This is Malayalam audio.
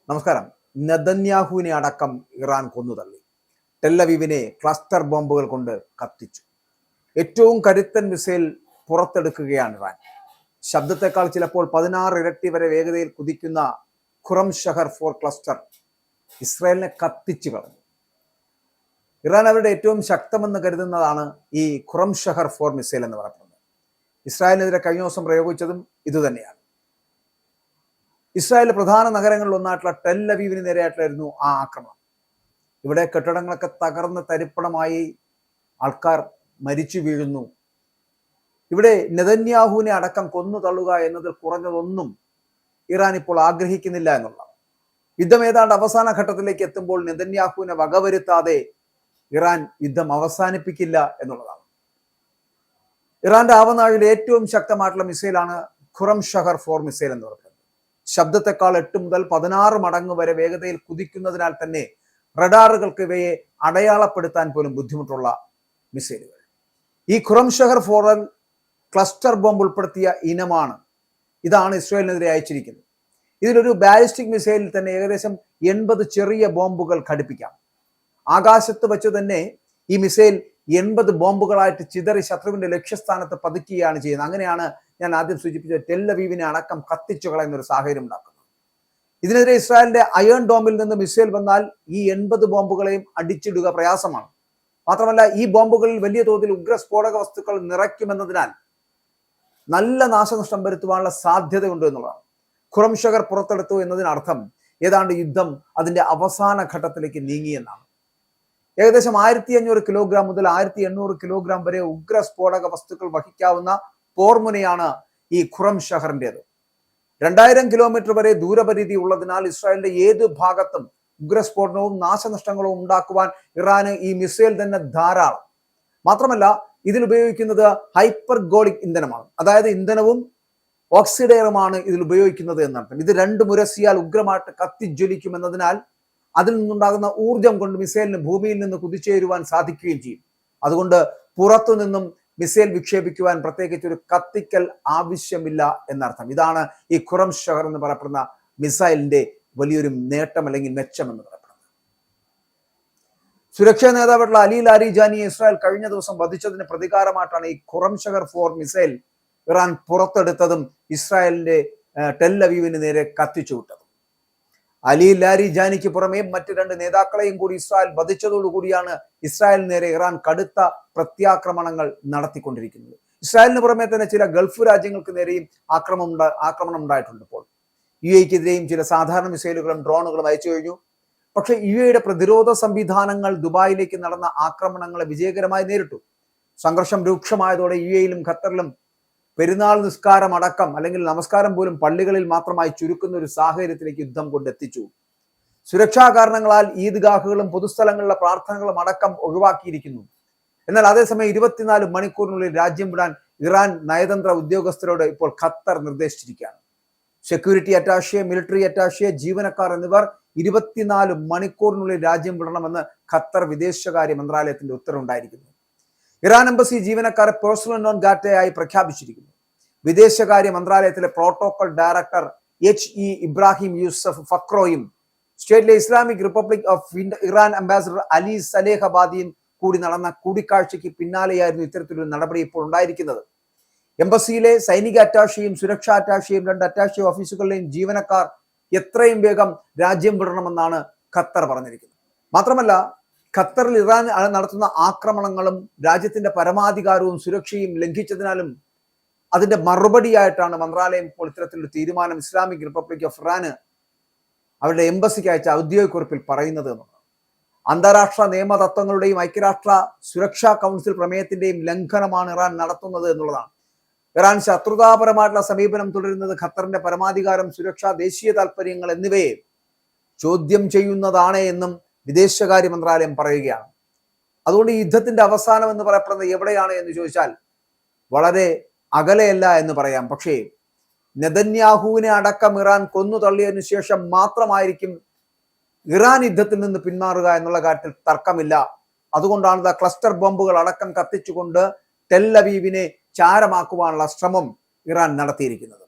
നമസ്കാരം. നെതന്യാഹുവിനെ അടക്കം ഇറാൻ കൊന്നുതള്ളി. ടെല്ലവീവിനെ ക്ലസ്റ്റർ ബോംബുകൾ കൊണ്ട് കത്തിച്ചു. ഏറ്റവും കരുത്തൻ മിസൈൽ പുറത്തെടുക്കുകയാണ് ഇറാൻ. ശബ്ദത്തെക്കാൾ ചിലപ്പോൾ 16 ഇരട്ടി വരെ വേഗതയിൽ കുതിക്കുന്ന ഖുറം ഷഹർ 4 ക്ലസ്റ്റർ ഇസ്രായേലിനെ കത്തിച്ചു കളഞ്ഞു. ഇറാൻ അവരുടെ ഏറ്റവും ശക്തമെന്ന് കരുതുന്നതാണ് ഈ ഖുറം ഷഹർ 4 മിസൈൽ എന്ന് പറയുന്നത്. ഇസ്രായേലിനെതിരെ കഴിഞ്ഞ ദിവസം പ്രയോഗിച്ചതും ഇതുതന്നെയാണ്. ഇസ്രായേലിലെ പ്രധാന നഗരങ്ങളിൽ ഒന്നായിട്ടുള്ള ടെല്ലവീവിന് നേരെയായിട്ടായിരുന്നു ആ ആക്രമണം. ഇവിടെ കെട്ടിടങ്ങളൊക്കെ തകർന്ന് തരിപ്പണമായി, ആൾക്കാർ മരിച്ചു വീഴുന്നു. ഇവിടെ നെതന്യാഹുവിനെ അടക്കം കൊന്നു തള്ളുക എന്നതിൽ കുറഞ്ഞതൊന്നും ഇറാൻ ഇപ്പോൾ ആഗ്രഹിക്കുന്നില്ല എന്നുള്ളതാണ്. യുദ്ധം ഏതാണ്ട് അവസാന ഘട്ടത്തിലേക്ക് എത്തുമ്പോൾ നെതന്യാഹുവിനെ വകവരുത്താതെ ഇറാൻ യുദ്ധം അവസാനിപ്പിക്കില്ല എന്നുള്ളതാണ്. ഇറാന്റെ ആവനാഴിയിലെ ഏറ്റവും ശക്തമായിട്ടുള്ള മിസൈലാണ് ഖുറം ഷഹർ 4 മിസൈൽ എന്ന് പറയുന്നത്. ശബ്ദത്തെക്കാൾ 8 മുതൽ 16 മടങ്ങ് വരെ വേഗതയിൽ കുതിക്കുന്നതിനാൽ തന്നെ റഡാറുകൾക്ക് ഇവയെ അടയാളപ്പെടുത്താൻ പോലും ബുദ്ധിമുട്ടുള്ള മിസൈലുകൾ. ഈ ഖുറം ഷഹർ 4 ക്ലസ്റ്റർ ബോംബ് ഉൾപ്പെടുത്തിയ ഇനമാണ്. ഇതാണ് ഇസ്രായേലിനെതിരെ അയച്ചിരിക്കുന്നത്. ഇതിലൊരു ബാലിസ്റ്റിക് മിസൈലിൽ തന്നെ ഏകദേശം 80 ചെറിയ ബോംബുകൾ ഘടിപ്പിക്കാം. ആകാശത്ത് വെച്ച് തന്നെ ഈ മിസൈൽ 80 ബോംബുകളായിട്ട് ചിതറി ശത്രുവിന്റെ ലക്ഷ്യസ്ഥാനത്ത് പതിക്കുകയാണ് ചെയ്യുന്നത്. അങ്ങനെയാണ് ഞാൻ ആദ്യം സൂചിപ്പിച്ച ടെല്ലവീവിനെ അടക്കം കത്തിച്ചു കളയുന്ന ഒരു സാഹചര്യം ഉണ്ടാക്കുന്നത്. ഇതിനെതിരെ ഇസ്രായേലിന്റെ അയേൺ ഡോമിൽ നിന്ന് മിസൈൽ വന്നാൽ ഈ 80 ബോംബുകളെയും അടിച്ചിടുക പ്രയാസമാണ്. മാത്രമല്ല, ഈ ബോംബുകളിൽ വലിയ തോതിൽ ഉഗ്രസ്ഫോടക വസ്തുക്കൾ നിറയ്ക്കുമെന്നതിനാൽ നല്ല നാശനഷ്ടം വരുത്തുവാനുള്ള സാധ്യതയുണ്ട് എന്നുള്ളതാണ്. ഖുറം ഷഹർ പുറത്തെടുത്തു എന്നതിനർത്ഥം ഏതാണ്ട് യുദ്ധം അതിന്റെ അവസാന ഘട്ടത്തിലേക്ക് നീങ്ങിയെന്നാണ്. ഏകദേശം 1500 കിലോഗ്രാം മുതൽ 1800 കിലോഗ്രാം വരെ ഉഗ്രസ്ഫോടക വസ്തുക്കൾ വഹിക്കാവുന്ന പോർമുനയാണ് ഈ ഖുറം ഷഹറിൻ്റെത്. 2000 കിലോമീറ്റർ വരെ ദൂരപരിധി ഉള്ളതിനാൽ ഇസ്രായേലിന്റെ ഏത് ഭാഗത്തും ഉഗ്രസ്ഫോടനവും നാശനഷ്ടങ്ങളും ഉണ്ടാക്കുവാൻ ഇറാന് ഈ മിസൈൽ തന്നെ ധാരാളം. മാത്രമല്ല, ഇതിൽ ഉപയോഗിക്കുന്നത് ഹൈപ്പർഗോളിക് ഇന്ധനമാണ്. അതായത് ഇന്ധനവും ഓക്സിഡയറുമാണ് ഇതിൽ ഉപയോഗിക്കുന്നത് എന്നർത്ഥം. ഇത് രണ്ടും ഉരസിയാൽ ഉഗ്രമായിട്ട് കത്തിജ്വലിക്കുമെന്നതിനാൽ അതിൽ നിന്നുണ്ടാകുന്ന ഊർജം കൊണ്ട് മിസൈലിന് ഭൂമിയിൽ നിന്ന് കുതിച്ചേരുവാൻ സാധിക്കുകയും ചെയ്യും. അതുകൊണ്ട് പുറത്തു നിന്നും മിസൈൽ വിക്ഷേപിക്കുവാൻ പ്രത്യേകിച്ച് ഒരു കത്തിക്കൽ ആവശ്യമില്ല എന്നർത്ഥം. ഇതാണ് ഈ ഖുറം ഷഹർ എന്ന് പറയപ്പെടുന്ന മിസൈലിന്റെ വലിയൊരു നേട്ടം അല്ലെങ്കിൽ മെച്ചം എന്ന് പറയപ്പെടുന്നത്. സുരക്ഷാ നേതാവായിട്ടുള്ള അലി ലാരിജാനിയെ ഇസ്രായേൽ കഴിഞ്ഞ ദിവസം വധിച്ചതിന് പ്രതികാരമായിട്ടാണ് ഈ ഖുറം ഷഹർ 4 മിസൈൽ ഇറാൻ പുറത്തെടുത്തതും ഇസ്രായേലിന്റെ ടെല്ലവീവിന് നേരെ കത്തിച്ചു വിട്ടതും. അലി ലാരിജാനിക്ക് പുറമെ മറ്റ് 2 നേതാക്കളെയും കൂടി ഇസ്രായേൽ വധിച്ചതോടുകൂടിയാണ് ഇസ്രായേലിന് നേരെ ഇറാൻ കടുത്ത പ്രത്യാക്രമണങ്ങൾ നടത്തിക്കൊണ്ടിരിക്കുന്നത്. ഇസ്രായേലിന് പുറമെ തന്നെ ചില ഗൾഫ് രാജ്യങ്ങൾക്ക് നേരെയും ആക്രമണം ഉണ്ടായിട്ടുണ്ട്. ഇപ്പോൾ UAE-ക്കെതിരെയും ചില സാധാരണ മിസൈലുകളും ഡ്രോണുകളും അയച്ചു കഴിഞ്ഞു. പക്ഷേ UAE-യുടെ പ്രതിരോധ സംവിധാനങ്ങൾ ദുബായിലേക്ക് നടന്ന ആക്രമണങ്ങളെ വിജയകരമായി നേരിട്ടു. സംഘർഷം രൂക്ഷമായതോടെ UAE-യിലും ഖത്തറിലും പെരുന്നാൾ നിസ്കാരം അടക്കം അല്ലെങ്കിൽ നമസ്കാരം പോലും പള്ളികളിൽ മാത്രമായി ചുരുക്കുന്ന ഒരു സാഹചര്യത്തിലേക്ക് യുദ്ധം കൊണ്ടെത്തിച്ചു. സുരക്ഷാ കാരണങ്ങളാൽ ഈദ്ഗാഹുകളും പൊതുസ്ഥലങ്ങളിലെ പ്രാർത്ഥനകളും അടക്കം ഒഴിവാക്കിയിരിക്കുന്നു. എന്നാൽ അതേസമയം 24 മണിക്കൂറിനുള്ളിൽ രാജ്യം വിടാൻ ഇറാൻ നയതന്ത്ര ഉദ്യോഗസ്ഥരോട് ഇപ്പോൾ ഖത്തർ നിർദ്ദേശിച്ചിരിക്കുകയാണ്. സെക്യൂരിറ്റി അറ്റാഷെ, മിലിറ്ററി അറ്റാഷെ, ജീവനക്കാർ എന്നിവർ 24 മണിക്കൂറിനുള്ളിൽ രാജ്യം വിടണമെന്ന് ഖത്തർ വിദേശകാര്യ മന്ത്രാലയത്തിന്റെ ഉത്തരവുണ്ടായിരിക്കുന്നു. ഇറാൻ എംബസി ജീവനക്കാരെ പേഴ്സണൽ നോൺ ഗ്രാറ്റയായി പ്രഖ്യാപിച്ചിരിക്കുന്നു. വിദേശകാര്യ മന്ത്രാലയത്തിലെ protocol director HE Ibrahim Yusuf ഫക്രോയും സ്റ്റേറ്റിലെ Islamic republic of Iran ambassador Ali സലേഹബാദിയും കൂടി നടന്ന കൂടിക്കാഴ്ചയ്ക്ക് പിന്നാലെയായിരുന്നു ഇത്തരത്തിലൊരു നടപടി ഇപ്പോൾ ഉണ്ടായിരിക്കുന്നത്. എംബസിയിലെ സൈനിക അറ്റാഷയും സുരക്ഷാ അറ്റാഷയും 2 അറ്റാഷെ ഓഫീസുകളിലെയും ജീവനക്കാർ എത്രയും വേഗം രാജ്യം വിടണമെന്നാണ് ഖത്തർ പറഞ്ഞിരിക്കുന്നത്. മാത്രമല്ല, ഖത്തറിൽ ഇറാൻ നടത്തുന്ന ആക്രമണങ്ങളും രാജ്യത്തിന്റെ പരമാധികാരവും സുരക്ഷയും ലംഘിച്ചതിനാലും അതിന്റെ മറുപടിയായിട്ടാണ് മന്ത്രാലയം ഇപ്പോൾ ഇത്തരത്തിലൊരു തീരുമാനം ഇസ്ലാമിക് റിപ്പബ്ലിക് ഓഫ് ഇറാന് അവരുടെ എംബസിക്ക് അയച്ച ഔദ്യോഗിക കുറിപ്പിൽ പറയുന്നത് എന്നുള്ളത്. അന്താരാഷ്ട്ര നിയമതത്വങ്ങളുടെയും ഐക്യരാഷ്ട്ര സുരക്ഷാ കൗൺസിൽ പ്രമേയത്തിന്റെയും ലംഘനമാണ് ഇറാൻ നടത്തുന്നത് എന്നുള്ളതാണ്. ഇറാൻ ശത്രുതാപരമായിട്ടുള്ള സമീപനം തുടരുന്നത് ഖത്തറിന്റെ പരമാധികാരം, സുരക്ഷ, ദേശീയ താല്പര്യങ്ങൾ എന്നിവയെ ചോദ്യം ചെയ്യുന്നതാണ് എന്നും വിദേശകാര്യ മന്ത്രാലയം പറയുകയാണ്. അതുകൊണ്ട് ഈ യുദ്ധത്തിന്റെ അവസാനം എന്ന് പറയപ്പെടുന്നത് എവിടെയാണ് എന്ന് ചോദിച്ചാൽ വളരെ അകലെയല്ല എന്ന് പറയാം. പക്ഷേ നെതന്യാഹുവിനെ അടക്കം ഇറാൻ കൊന്നു തള്ളിയതിനു ശേഷം മാത്രമായിരിക്കും ഇറാൻ യുദ്ധത്തിൽ നിന്ന് പിന്മാറുക എന്നുള്ള കാര്യത്തിൽ തർക്കമില്ല. അതുകൊണ്ടാണ് ക്ലസ്റ്റർ ബോംബുകൾ അടക്കം കത്തിച്ചുകൊണ്ട് ടെല്ലവീവിനെ ചാരമാക്കുവാനുള്ള ശ്രമം ഇറാൻ നടത്തിയിരിക്കുന്നത്.